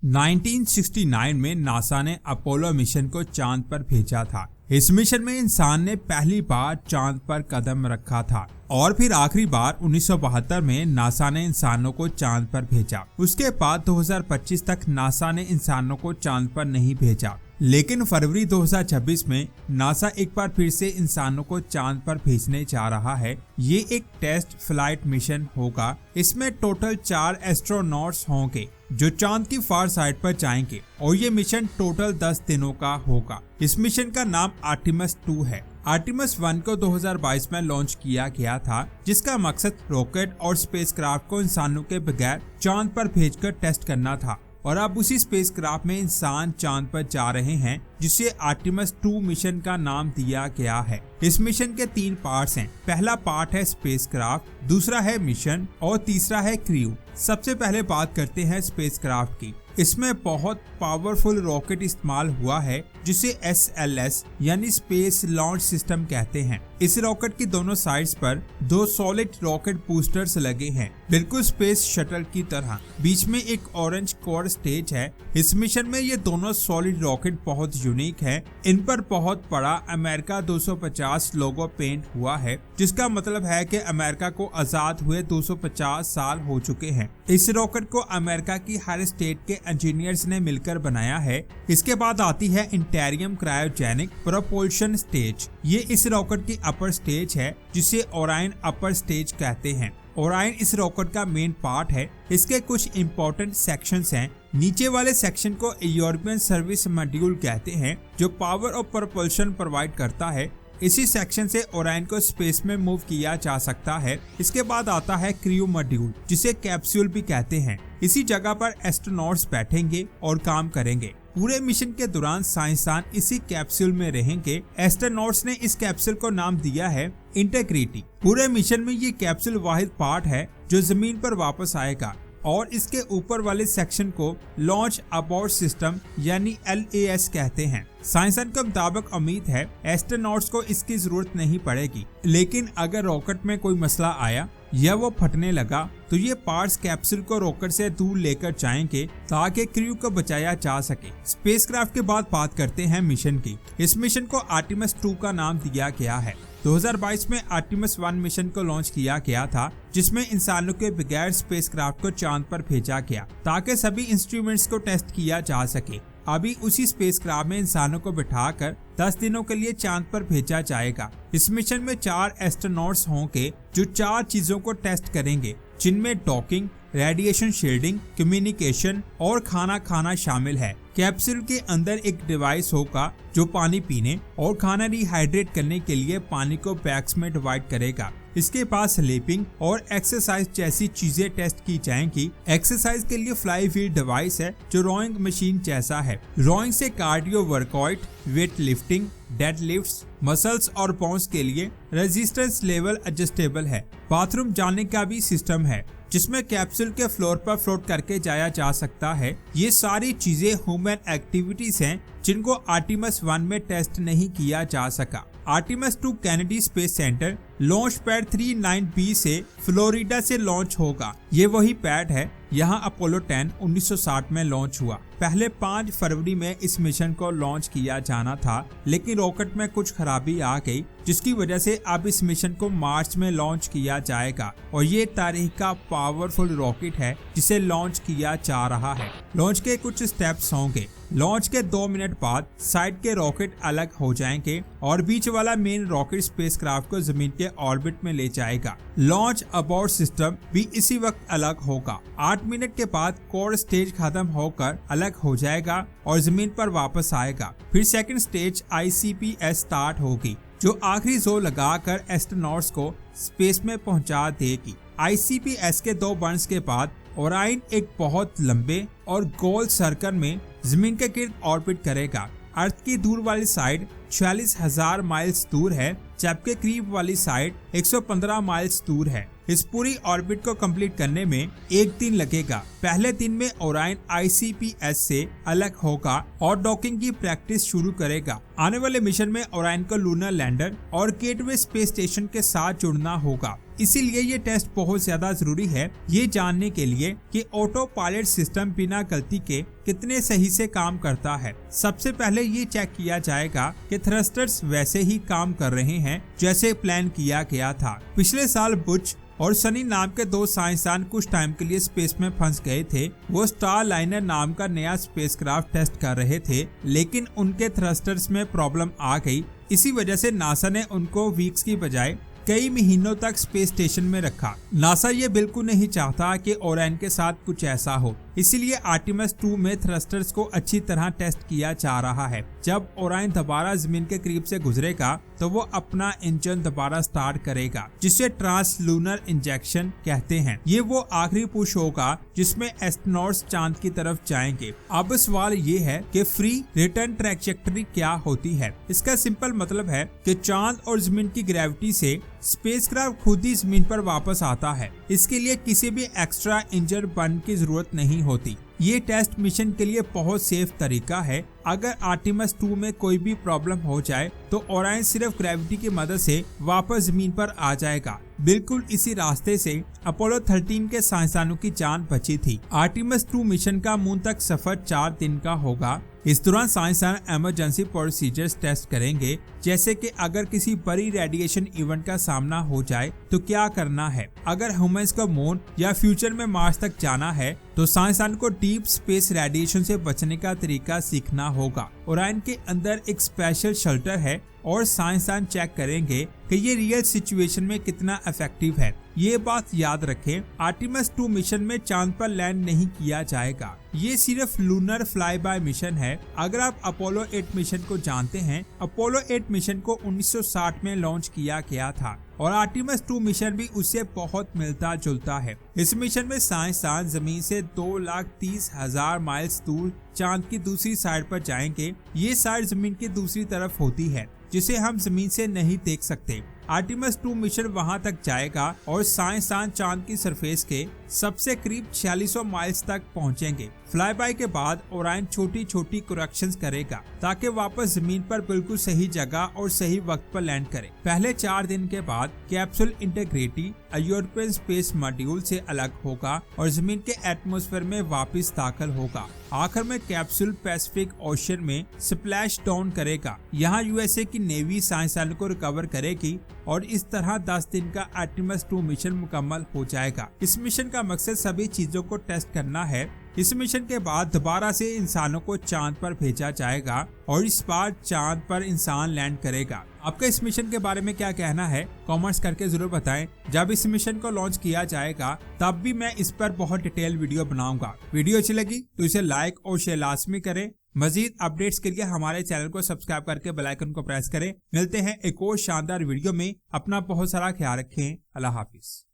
1969 में नासा ने Apollo mission को चांद पर भेजा था। इस मिशन में इंसान ने पहली बार चांद पर कदम रखा था और फिर आखिरी बार 1972 में नासा ने इंसानों को चांद पर भेजा। उसके बाद 2025 तक नासा ने इंसानों को चांद पर नहीं भेजा, लेकिन फरवरी 2026 में नासा एक बार फिर से इंसानों को चांद पर भेजने जा रहा है। ये एक टेस्ट फ्लाइट मिशन होगा। इसमें टोटल 4 एस्ट्रोनॉट्स होंगे जो चांद की फार साइड पर जाएंगे और ये मिशन टोटल 10 दिनों का होगा। इस मिशन का नाम आर्टेमिस 2 है। आर्टेमिस 1 को 2022 में लॉन्च किया गया था, जिसका मकसद रॉकेट और स्पेसक्राफ्ट को इंसानों के बगैर चांद पर भेजकर टेस्ट करना था। और अब उसी स्पेसक्राफ्ट में इंसान चांद पर जा रहे हैं, जिसे आर्टेमिस 2 मिशन का नाम दिया गया है। इस मिशन के 3 पार्ट्स हैं। पहला पार्ट है स्पेसक्राफ्ट, दूसरा है मिशन और तीसरा है क्रू। सबसे पहले बात करते हैं स्पेसक्राफ्ट की। इसमें बहुत पावरफुल रॉकेट इस्तेमाल हुआ है, जिसे SLS यानी स्पेस लॉन्च सिस्टम कहते हैं। इस रॉकेट की दोनों साइड्स पर 2 सॉलिड रॉकेट बूस्टर्स लगे हैं, बिल्कुल स्पेस शटल की तरह। बीच में एक ऑरेंज कोर स्टेज है। इस मिशन में ये दोनों सॉलिड रॉकेट बहुत यूनिक है। इन पर बहुत बड़ा अमेरिका 250 लोगो पेंट हुआ है, जिसका मतलब है कि अमेरिका को आजाद हुए 250 साल हो चुके हैं। इस रॉकेट को अमेरिका की हर स्टेट के इंजीनियर्स ने मिलकर बनाया है। इसके बाद आती है इंटेरियम क्रायोजेनिक प्रोपल्शन स्टेज। ये इस रॉकेट की अपर स्टेज है, जिसे ओरायन अपर स्टेज कहते हैं। ओरायन इस रॉकेट का मेन पार्ट है। इसके कुछ इंपॉर्टेंट सेक्शंस हैं। नीचे वाले सेक्शन को यूरोपियन सर्विस मॉड्यूल कहते हैं, जो पावर और प्रोपल्शन प्रोवाइड करता है। इसी सेक्शन से ओरायन को स्पेस में मूव किया जा सकता है। इसके बाद आता है क्रू मॉड्यूल, जिसे कैप्सूल भी कहते हैं। इसी जगह पर एस्ट्रोनॉट्स बैठेंगे और काम करेंगे। पूरे मिशन के दौरान साइंसदान इसी कैप्सूल में रहेंगे। एस्ट्रोनॉट्स ने इस कैप्सूल को नाम दिया है इंटीग्रिटी। पूरे मिशन में ये कैप्सूल वाहिद पार्ट है जो जमीन पर वापस आएगा और इसके ऊपर वाले सेक्शन को लॉन्च अबॉर्ट सिस्टम यानी LAS कहते हैं। साइंसदान के मुताबिक उम्मीद है एस्ट्रोनॉट्स को इसकी जरूरत नहीं पड़ेगी, लेकिन अगर रॉकेट में कोई मसला आया या वो फटने लगा तो ये पार्ट्स कैप्सूल को रॉकेट से दूर लेकर जाएंगे ताकि क्रू को बचाया जा सके। स्पेसक्राफ्ट के बाद बात करते हैं मिशन की। इस मिशन को आर्टेमिस 2 का नाम दिया गया है। 2022 में आर्टेमिस 1 मिशन को लॉन्च किया गया था, जिसमें इंसानों के बगैर स्पेसक्राफ्ट को चांद पर भेजा गया ताकि सभी इंस्ट्रूमेंट्स को टेस्ट किया जा सके। अभी उसी स्पेसक्राफ्ट में इंसानों को बिठाकर 10 दिनों के लिए चांद पर भेजा जाएगा। इस मिशन में 4 एस्ट्रोनॉट्स होंगे जो 4 चीजों को टेस्ट करेंगे, जिनमें डॉकिंग, रेडिएशन शील्डिंग, कम्युनिकेशन और खाना खाना शामिल है। कैप्सूल के अंदर एक डिवाइस होगा जो पानी पीने और खाना रिहाइड्रेट करने के लिए पानी को बैग्स में डिवाइड करेगा। इसके पास स्लीपिंग और एक्सरसाइज जैसी चीजें टेस्ट की जाएंगी। एक्सरसाइज के लिए फ्लाई व्हील डिवाइस है जो रोइंग मशीन जैसा है। रोइंग से cardio workout, weight lifting, dead lifts, muscles और बोन्स के लिए रेजिस्टेंस लेवल एडजस्टेबल है। बाथरूम जाने का भी सिस्टम है, जिसमें कैप्सूल के फ्लोर पर फ्लोट करके जाया जा सकता है। ये सारी चीजें ह्यूमन एक्टिविटीज हैं जिनको आर्टेमिस 1 में टेस्ट नहीं किया जा सका। Artemis 2 Kennedy space centre launch pad 39B से फ्लोरिडा से लॉन्च होगा। ये वही पैड है। यहाँ अपोलो 10 1960 में लॉन्च हुआ। पहले 5 फरवरी में इस मिशन को लॉन्च किया जाना था, लेकिन रॉकेट में कुछ खराबी आ गई, जिसकी वजह से अब इस मिशन को मार्च में लॉन्च किया जाएगा। और ये तारीख का पावरफुल रॉकेट है जिसे लॉन्च किया जा रहा है। लॉन्च के कुछ स्टेप्स होंगे। लॉन्च के 2 मिनट बाद साइड के रॉकेट अलग हो जाएंगे और बीच वाला मेन रॉकेट स्पेसक्राफ्ट को जमीन के ऑर्बिट में ले जाएगा। लॉन्च अबॉर्ट सिस्टम भी इसी वक्त अलग होगा। 8 मिनट के बाद कोर स्टेज खत्म होकर अलग हो जाएगा और जमीन पर वापस आएगा। फिर सेकंड स्टेज ICPS स्टार्ट होगी, जो आखिरी जोर लगाकर एस्ट्रोनॉट्स को स्पेस में पहुंचा देगी। ICPS के 2 बर्न्स के बाद ओरायन एक बहुत लंबे और गोल सर्कल में जमीन के गिर्द ऑर्बिट करेगा। अर्थ की दूर वाली साइड 46,000 माइल्स दूर है, जबकि करीब वाली साइड 115 माइल्स दूर है। इस पूरी ऑर्बिट को कंप्लीट करने में 1 दिन लगेगा। पहले दिन में ओरायन ICPS से अलग होगा और डॉकिंग की प्रैक्टिस शुरू करेगा। आने वाले मिशन में ओरायन को लूनर लैंडर और गेटवे स्पेस स्टेशन के साथ जुड़ना होगा। इसीलिए ये टेस्ट बहुत ज्यादा जरूरी है ये जानने के लिए कि ऑटो पायलट सिस्टम बिना गलती के कितने सही से काम करता है। सबसे पहले ये चेक किया जाएगा कि थ्रस्टर्स वैसे ही काम कर रहे हैं जैसे प्लान किया गया था। पिछले साल बुच और सनी नाम के 2 साइंसदान कुछ टाइम के लिए स्पेस में फंस गए थे। वो स्टार लाइनर नाम का नया स्पेसक्राफ्ट टेस्ट कर रहे थे, लेकिन उनके थ्रस्टर्स में प्रॉब्लम आ गई। इसी वजह से नासा ने उनको वीक्स की बजाय कई महीनों तक स्पेस स्टेशन में रखा। नासा ये बिल्कुल नहीं चाहता कि ओरायन के साथ कुछ ऐसा हो, इसीलिए आर्टेमिस 2 में थ्रस्टर्स को अच्छी तरह टेस्ट किया जा रहा है। जब ओरायन दोबारा जमीन के करीब से गुजरेगा तो वो अपना इंजन दोबारा स्टार्ट करेगा, जिसे ट्रांसलूनर इंजेक्शन कहते हैं। ये वो आखिरी पुश होगा जिसमें एस्ट्रोनॉट्स चांद की तरफ जाएंगे। अब सवाल ये है कि फ्री रिटर्न ट्रैजेक्टरी क्या होती है। इसका सिंपल मतलब है कि चांद और जमीन की ग्रेविटी से स्पेसक्राफ्ट खुद ही जमीन पर वापस आता है। इसके लिए किसी भी एक्स्ट्रा इंजन बर्न की जरूरत नहीं होती। ये टेस्ट मिशन के लिए बहुत सेफ तरीका है। अगर आर्टेमिस 2 में कोई भी प्रॉब्लम हो जाए तो ओरायन सिर्फ ग्रेविटी की मदद से वापस जमीन पर आ जाएगा। बिल्कुल इसी रास्ते से अपोलो 13 के साइंसदानों की जान बची थी। आर्टेमिस 2 मिशन का मून तक सफर 4 दिन का होगा। इस दौरान साइंसदान इमरजेंसी प्रोसीजर्स टेस्ट करेंगे, जैसे कि अगर किसी बड़ी रेडिएशन इवेंट का सामना हो जाए तो क्या करना है। अगर ह्यूमंस को मून या फ्यूचर में मार्स तक जाना है तो साइंसदान को डीप स्पेस रेडिएशन से बचने का तरीका सीखना होगा। ओरायन के अंदर एक स्पेशल शेल्टर है और साइंसदान चेक करेंगे कि ये रियल सिचुएशन में कितना इफेक्टिव है। ये बात याद रखें, आर्टेमिस 2 मिशन में चांद पर लैंड नहीं किया जाएगा। ये सिर्फ लूनर फ्लाई बाय मिशन है। अगर आप अपोलो 8 मिशन को जानते हैं, अपोलो 8 मिशन को 1960 में लॉन्च किया गया था और आर्टेमिस 2 मिशन भी उससे बहुत मिलता जुलता है। इस मिशन में साइंसदान जमीन से 2,30,000 माइल्स दूर चांद की दूसरी साइड पर जाएंगे। ये साइड जमीन की दूसरी तरफ होती है, जिसे हम जमीन से नहीं देख सकते। आर्टेमिस 2 मिशन वहां तक जाएगा और साइंसदान चांद की सरफेस के सबसे करीब 4600 माइल्स तक पहुंचेंगे। फ्लाई बाय के बाद ओरायन छोटी छोटी करेक्शंस करेगा ताकि वापस जमीन पर बिल्कुल सही जगह और सही वक्त पर लैंड करे। पहले 4 दिन के बाद capsule integrity European space module से अलग होगा और जमीन के एटमॉस्फेयर में वापस दाखिल होगा। आखिर में कैप्सूल पैसिफिक ओशन में स्प्लैश डाउन करेगा। यहाँ यूएसए की नेवी साइंसदानों को रिकवर करेगी और इस तरह 10 दिन का आर्टेमिस 2 मिशन मुकम्मल हो जाएगा। इस मिशन का मकसद सभी चीजों को टेस्ट करना है। इस मिशन के बाद दोबारा से इंसानों को चांद पर भेजा जाएगा और इस बार चांद पर इंसान लैंड करेगा। आपका इस मिशन के बारे में क्या कहना है, कमेंट्स करके जरूर बताएं। जब इस मिशन को लॉन्च किया जाएगा तब भी मैं इस पर बहुत डिटेल वीडियो बनाऊंगा। वीडियो अच्छी लगी तो इसे लाइक और शेयर लाजमी करें। मजीद अपडेट्स के लिए हमारे चैनल को सब्सक्राइब करके बेल आइकन को प्रेस करें। मिलते हैं एक और शानदार वीडियो में। अपना बहुत सारा ख्याल रखें। अल्लाह हाफिज।